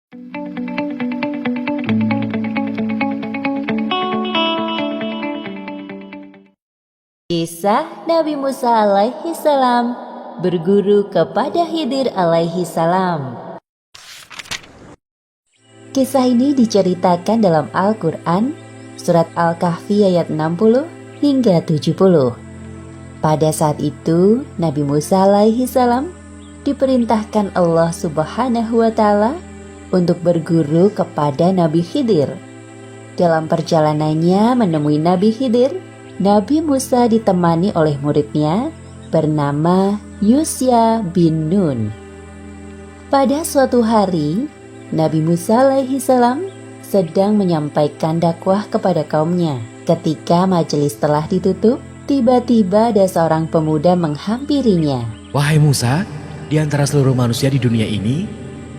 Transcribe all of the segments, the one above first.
Kisah Nabi Musa alaihi salam berguru kepada Khidir alaihi salam. Kisah ini diceritakan dalam Al-Quran, surat Al-Kahfi ayat 60 hingga 70. Pada saat itu, Nabi Musa alaihi salam diperintahkan Allah subhanahu wa ta'ala untuk berguru kepada Nabi Khidir. Dalam perjalanannya menemui Nabi Khidir, Nabi Musa ditemani oleh muridnya bernama Yusya bin Nun. Pada suatu hari, Nabi Musa alaihi salam sedang menyampaikan dakwah kepada kaumnya. Ketika majelis telah ditutup, tiba-tiba ada seorang pemuda menghampirinya. Wahai Musa, di antara seluruh manusia di dunia ini,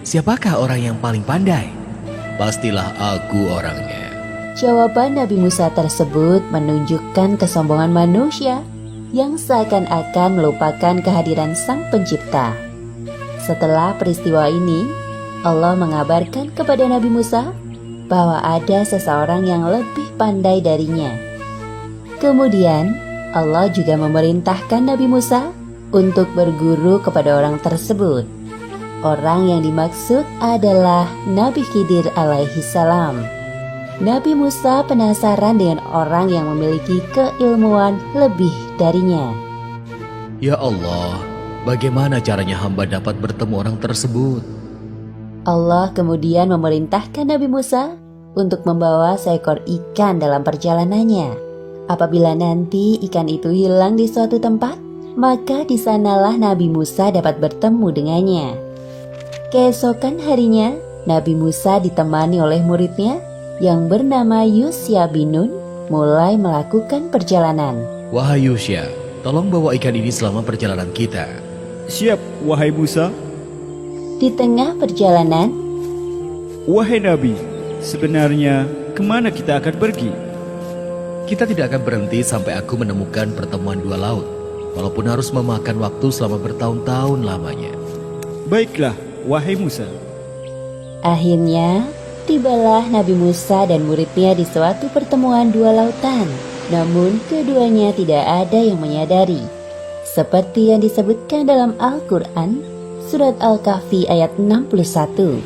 siapakah orang yang paling pandai? Pastilah aku orangnya. Jawaban Nabi Musa tersebut menunjukkan kesombongan manusia yang seakan-akan melupakan kehadiran Sang Pencipta. Setelah peristiwa ini, Allah mengabarkan kepada Nabi Musa bahwa ada seseorang yang lebih pandai darinya. Kemudian, Allah juga memerintahkan Nabi Musa untuk berguru kepada orang tersebut. Orang yang dimaksud adalah Nabi Khidir alaihi salam. Nabi Musa penasaran dengan orang yang memiliki keilmuan lebih darinya. Ya Allah, bagaimana caranya hamba dapat bertemu orang tersebut? Allah kemudian memerintahkan Nabi Musa untuk membawa seekor ikan dalam perjalanannya. Apabila nanti ikan itu hilang di suatu tempat, maka di sanalah Nabi Musa dapat bertemu dengannya. Keesokan harinya, Nabi Musa ditemani oleh muridnya yang bernama Yusya bin Nun mulai melakukan perjalanan. Wahai Yusya, tolong bawa ikan ini selama perjalanan kita. Siap, wahai Musa. Di tengah perjalanan, Wahai Nabi, sebenarnya kemana kita akan pergi? Kita tidak akan berhenti sampai aku menemukan pertemuan dua laut, walaupun harus memakan waktu selama bertahun-tahun lamanya. Baiklah, wahai Musa. akhirnya tibalah Nabi Musa dan muridnya di suatu pertemuan dua lautan. Namun keduanya tidak ada yang menyadari. Seperti yang disebutkan dalam Al-Quran, surat Al-Kahfi ayat 61.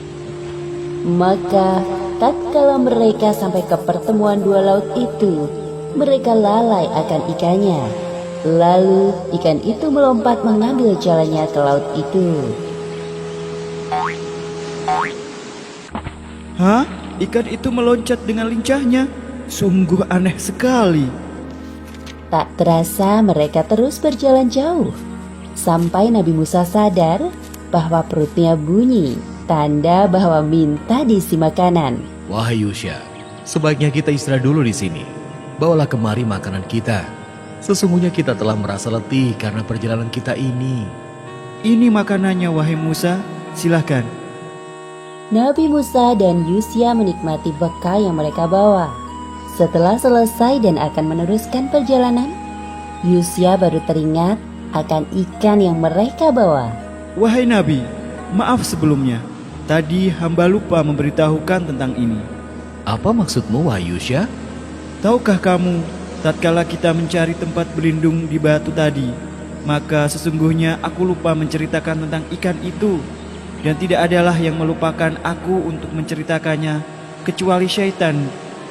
Maka tatkala mereka sampai ke pertemuan dua laut itu, mereka lalai akan ikannya. Lalu ikan itu melompat mengambil jalannya ke laut itu. Hah? Ikan itu meloncat dengan lincahnya. Sungguh aneh sekali. Tak terasa mereka terus berjalan jauh, sampai Nabi Musa sadar bahwa perutnya bunyi, tanda bahwa minta diisi makanan. Wahai Yusya, sebaiknya kita istirahat dulu di sini. Bawalah kemari makanan kita. Sesungguhnya kita telah merasa letih karena perjalanan kita ini. Ini makanannya, wahai Musa. Silahkan. Nabi Musa dan Yusya menikmati bekal yang mereka bawa. Setelah selesai dan akan meneruskan perjalanan, Yusya baru teringat akan ikan yang mereka bawa. Wahai Nabi, maaf sebelumnya. Tadi hamba lupa memberitahukan tentang ini. Apa maksudmu, wahai Yusya? Tahukah kamu, tatkala kita mencari tempat berlindung di batu tadi, maka sesungguhnya aku lupa menceritakan tentang ikan itu. Dan tidak adalah yang melupakan aku untuk menceritakannya, kecuali syaitan.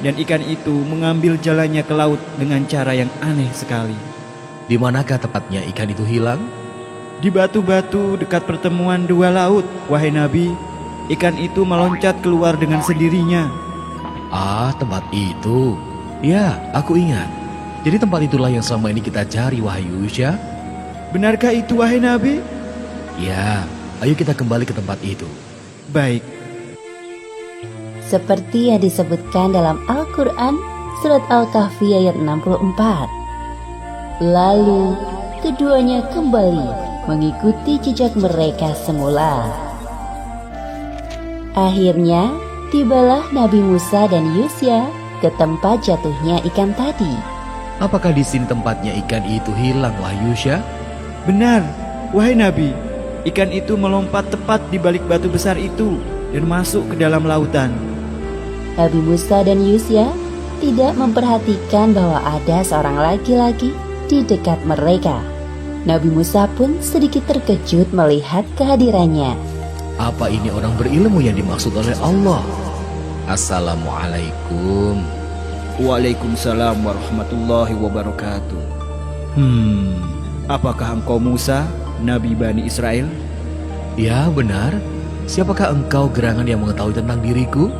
Dan ikan itu mengambil jalannya ke laut dengan cara yang aneh sekali. Di manakah tepatnya ikan itu hilang? Di batu-batu dekat pertemuan dua laut, wahai Nabi. Ikan itu meloncat keluar dengan sendirinya. Ah, tempat itu. Ya, aku ingat. Jadi tempat itulah yang selama ini kita cari, wahai Yusya. Benarkah itu, wahai Nabi? Ya, ayo kita kembali ke tempat itu. Baik. Seperti yang disebutkan dalam Al-Quran, surat Al-Kahfi ayat 64. Lalu keduanya kembali mengikuti jejak mereka semula. Akhirnya tibalah Nabi Musa dan Yusya ke tempat jatuhnya ikan tadi. Apakah di sini tempatnya ikan itu hilang, wahai Yusya? Benar, wahai Nabi. Ikan itu melompat tepat di balik batu besar itu. dan masuk ke dalam lautan. Nabi Musa dan Yusya tidak memperhatikan bahwa ada seorang laki-laki di dekat mereka. Nabi Musa pun sedikit terkejut melihat kehadirannya. Apa ini orang berilmu yang dimaksud oleh Allah? Assalamualaikum. Waalaikumsalam warahmatullahi wabarakatuh. Apakah engkau Musa, Nabi Bani Israel? Ya, benar. Siapakah engkau gerangan yang mengetahui tentang diriku?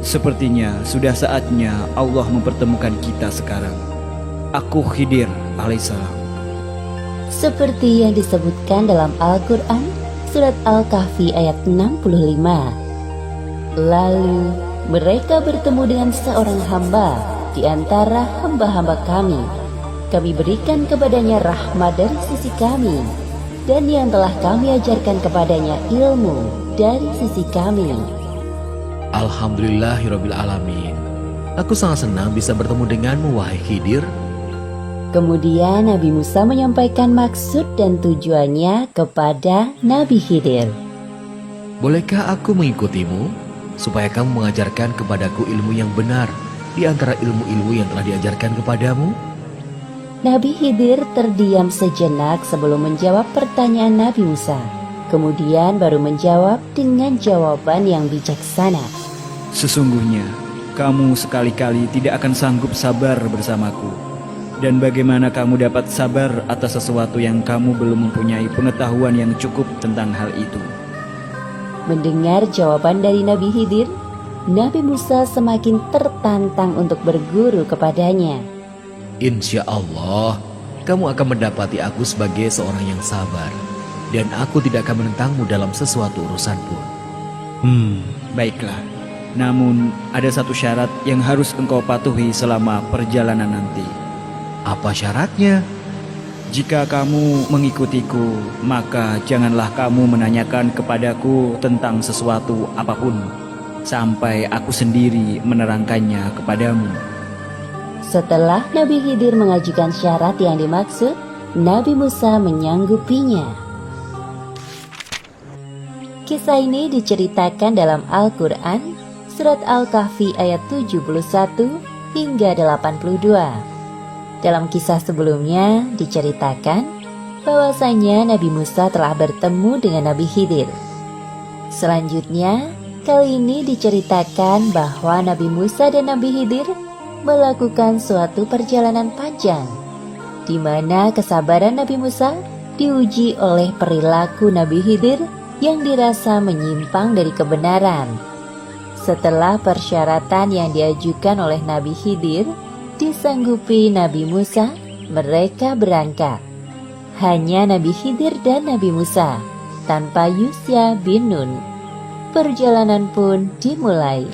Sepertinya sudah saatnya Allah mempertemukan kita sekarang. Aku Khidir alaihissalam. Seperti yang disebutkan dalam Al-Quran, surat Al-Kahfi ayat 65. Lalu mereka bertemu dengan seorang hamba di antara hamba-hamba kami. Kami berikan kepadanya rahmat dari sisi kami, dan yang telah kami ajarkan kepadanya ilmu dari sisi kami. Alhamdulillahirabbil alamin. Aku sangat senang bisa bertemu denganmu, wahai Khidir. Kemudian Nabi Musa menyampaikan maksud dan tujuannya kepada Nabi Khidir. Bolehkah aku mengikutimu supaya kamu mengajarkan kepadaku ilmu yang benar di antara ilmu-ilmu yang telah diajarkan kepadamu? Nabi Khidir terdiam sejenak sebelum menjawab pertanyaan Nabi Musa. Kemudian baru menjawab dengan jawaban yang bijaksana. Sesungguhnya kamu sekali-kali tidak akan sanggup sabar bersamaku. Dan bagaimana kamu dapat sabar atas sesuatu yang kamu belum mempunyai pengetahuan yang cukup tentang hal itu? Mendengar jawaban dari Nabi Khidir, Nabi Musa semakin tertantang untuk berguru kepadanya. Insya Allah, kamu akan mendapati aku sebagai seorang yang sabar, dan aku tidak akan menentangmu dalam sesuatu urusan pun. Baiklah. Namun ada satu syarat yang harus engkau patuhi selama perjalanan nanti. Apa syaratnya? Jika kamu mengikutiku, maka janganlah kamu menanyakan kepadaku tentang sesuatu apapun, sampai aku sendiri menerangkannya kepadamu. Setelah Nabi Khidir mengajukan syarat yang dimaksud, Nabi Musa menyanggupinya. Kisah ini diceritakan dalam Al-Quran, surat Al-Kahfi ayat 71 hingga 82. Dalam kisah sebelumnya diceritakan bahwasanya Nabi Musa telah bertemu dengan Nabi Khidir. Selanjutnya, kali ini diceritakan bahwa Nabi Musa dan Nabi Khidir melakukan suatu perjalanan panjang, di mana kesabaran Nabi Musa diuji oleh perilaku Nabi Khidir yang dirasa menyimpang dari kebenaran. Setelah persyaratan yang diajukan oleh Nabi Khidir disanggupi Nabi Musa, mereka berangkat. Hanya Nabi Khidir dan Nabi Musa, tanpa Yusya bin Nun. Perjalanan pun dimulai.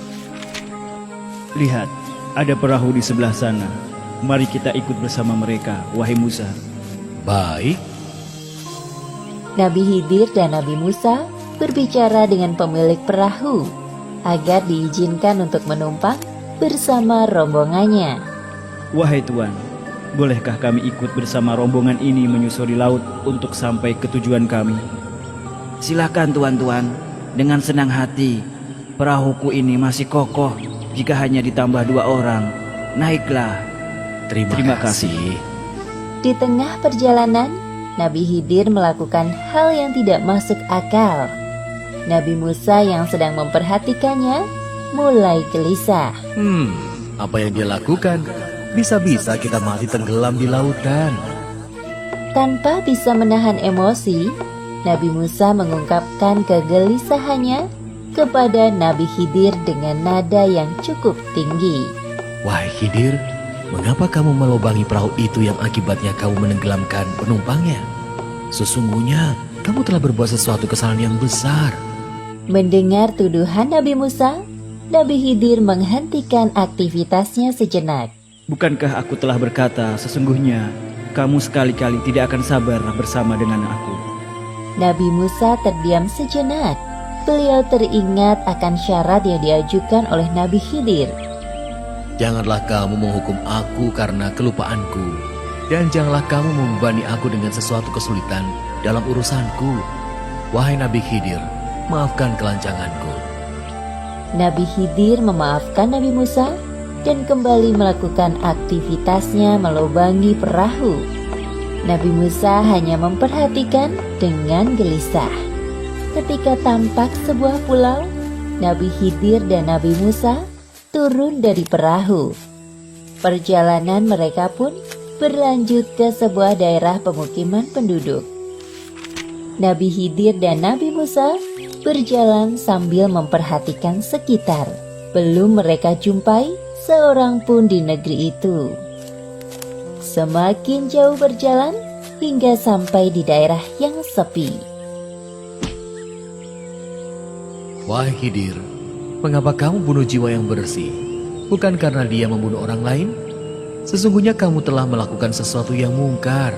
Lihat, ada perahu di sebelah sana. Mari kita ikut bersama mereka, wahai Musa. Baik. Nabi Khidir dan Nabi Musa berbicara dengan pemilik perahu agar diizinkan untuk menumpang bersama rombongannya. Wahai Tuan, bolehkah kami ikut bersama rombongan ini menyusuri laut untuk sampai ke tujuan kami? Silakan tuan-tuan, dengan senang hati. Perahuku ini masih kokoh jika hanya ditambah 2 orang. Naiklah. Terima kasih. Di tengah perjalanan, Nabi Khidir melakukan hal yang tidak masuk akal. Nabi Musa yang sedang memperhatikannya mulai gelisah. Apa yang dia lakukan? Bisa-bisa kita mati tenggelam di lautan. Tanpa bisa menahan emosi, Nabi Musa mengungkapkan kegelisahannya kepada Nabi Khidir dengan nada yang cukup tinggi. Wahai Khidir, mengapa kamu melubangi perahu itu yang akibatnya kamu menenggelamkan penumpangnya? Sesungguhnya kamu telah berbuat sesuatu kesalahan yang besar. Mendengar tuduhan Nabi Musa, Nabi Khidir menghentikan aktivitasnya sejenak. Bukankah aku telah berkata, sesungguhnya kamu sekali-kali tidak akan sabar bersama dengan aku? Nabi Musa terdiam sejenak. Beliau teringat akan syarat yang diajukan oleh Nabi Khidir. Janganlah kamu menghukum aku karena kelupaanku, dan janganlah kamu membebani aku dengan sesuatu kesulitan dalam urusanku. Wahai Nabi Khidir, maafkan kelancanganku. Nabi Khidir memaafkan Nabi Musa dan kembali melakukan aktivitasnya melubangi perahu. Nabi Musa hanya memperhatikan dengan gelisah. Ketika tampak sebuah pulau, Nabi Khidir dan Nabi Musa turun dari perahu. Perjalanan mereka pun berlanjut ke sebuah daerah pemukiman penduduk. Nabi Khidir dan Nabi Musa berjalan sambil memperhatikan sekitar. Belum mereka jumpai seorang pun di negeri itu. Semakin jauh berjalan hingga sampai di daerah yang sepi. Wahai Khidir, mengapa kamu bunuh jiwa yang bersih? Bukan karena dia membunuh orang lain? Sesungguhnya kamu telah melakukan sesuatu yang mungkar.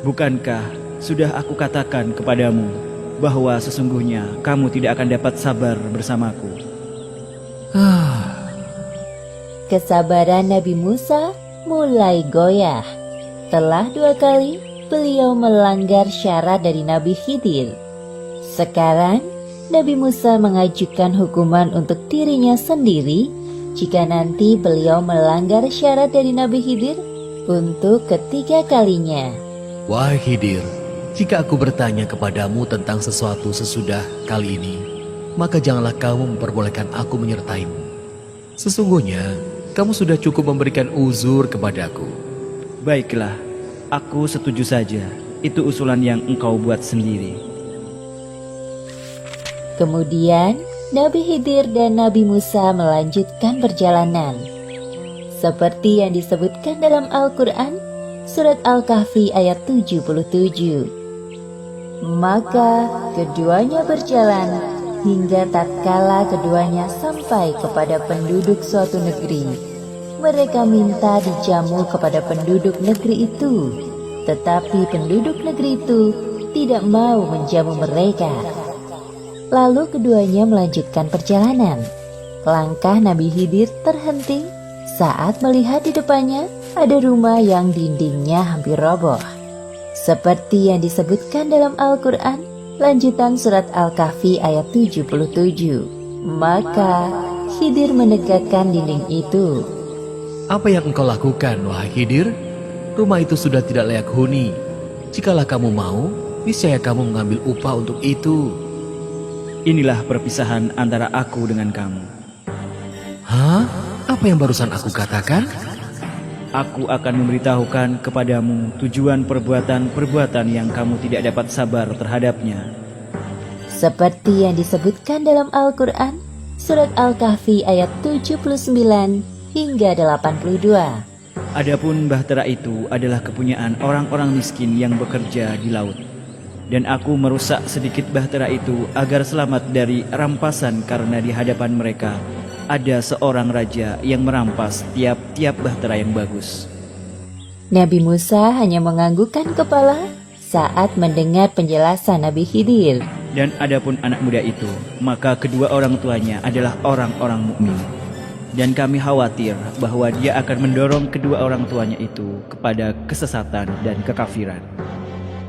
Bukankah sudah aku katakan kepadamu bahwa sesungguhnya kamu tidak akan dapat sabar bersamaku? Kesabaran Nabi Musa mulai goyah. Telah 2 kali beliau melanggar syarat dari Nabi Khidir. Sekarang Nabi Musa mengajukan hukuman untuk dirinya sendiri jika nanti beliau melanggar syarat dari Nabi Khidir untuk ketiga kalinya. Wahai Khidir, jika aku bertanya kepadamu tentang sesuatu sesudah kali ini, maka janganlah kamu memperbolehkan aku menyertaimu. Sesungguhnya, kamu sudah cukup memberikan uzur kepadaku. Baiklah, aku setuju saja. Itu usulan yang engkau buat sendiri. Kemudian, Nabi Khidir dan Nabi Musa melanjutkan perjalanan. Seperti yang disebutkan dalam Al-Quran, Surat Al-Kahfi ayat 77. Maka keduanya berjalan hingga tatkala keduanya sampai kepada penduduk suatu negeri. Mereka minta dijamu kepada penduduk negeri itu, tetapi penduduk negeri itu tidak mau menjamu mereka. Lalu keduanya melanjutkan perjalanan. Langkah Nabi Khidir terhenti saat melihat di depannya ada rumah yang dindingnya hampir roboh. Seperti yang disebutkan dalam Al-Quran, lanjutan surat Al-Kahfi ayat 77. Maka Khidir menegakkan dinding itu. Apa yang engkau lakukan, wahai Khidir? Rumah itu sudah tidak layak huni. Jikalau kamu mau, niscaya kamu mengambil upah untuk itu. Inilah perpisahan antara aku dengan kamu. Hah? Apa yang barusan aku katakan? Aku akan memberitahukan kepadamu tujuan perbuatan-perbuatan yang kamu tidak dapat sabar terhadapnya. Seperti yang disebutkan dalam Al-Quran, surat Al-Kahfi ayat 79 hingga 82. Adapun bahtera itu adalah kepunyaan orang-orang miskin yang bekerja di laut. Dan aku merusak sedikit bahtera itu agar selamat dari rampasan karena di hadapan mereka ada seorang raja yang merampas tiap-tiap bahtera yang bagus. Nabi Musa hanya menganggukkan kepala saat mendengar penjelasan Nabi Khidir. Dan adapun anak muda itu, maka kedua orang tuanya adalah orang-orang mukmin. Dan kami khawatir bahwa dia akan mendorong kedua orang tuanya itu kepada kesesatan dan kekafiran.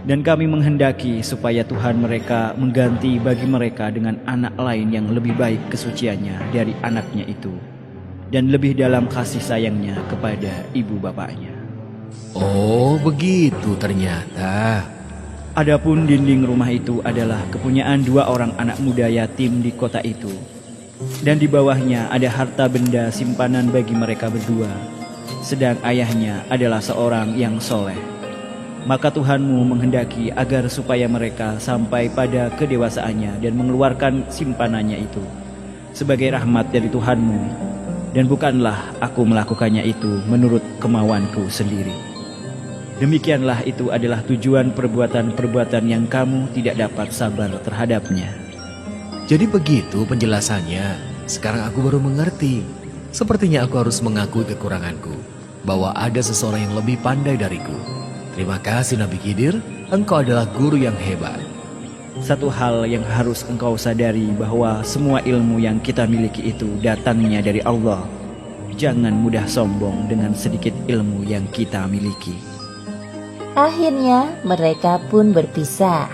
Dan kami menghendaki supaya Tuhan mereka mengganti bagi mereka dengan anak lain yang lebih baik kesuciannya dari anaknya itu, dan lebih dalam kasih sayangnya kepada ibu bapaknya. Oh, begitu ternyata. Adapun dinding rumah itu adalah kepunyaan 2 orang anak muda yatim di kota itu. Dan di bawahnya ada harta benda simpanan bagi mereka berdua, sedang ayahnya adalah seorang yang soleh. Maka Tuhanmu menghendaki agar supaya mereka sampai pada kedewasaannya dan mengeluarkan simpanannya itu sebagai rahmat dari Tuhanmu. Dan bukanlah aku melakukannya itu menurut kemauanku sendiri. Demikianlah itu adalah tujuan perbuatan-perbuatan yang kamu tidak dapat sabar terhadapnya. Jadi begitu penjelasannya. Sekarang aku baru mengerti. Sepertinya aku harus mengakui kekuranganku, bahwa ada seseorang yang lebih pandai dariku. Terima kasih Nabi Khidir, engkau adalah guru yang hebat. Satu hal yang harus engkau sadari bahwa semua ilmu yang kita miliki itu datangnya dari Allah. Jangan mudah sombong dengan sedikit ilmu yang kita miliki. Akhirnya mereka pun berpisah.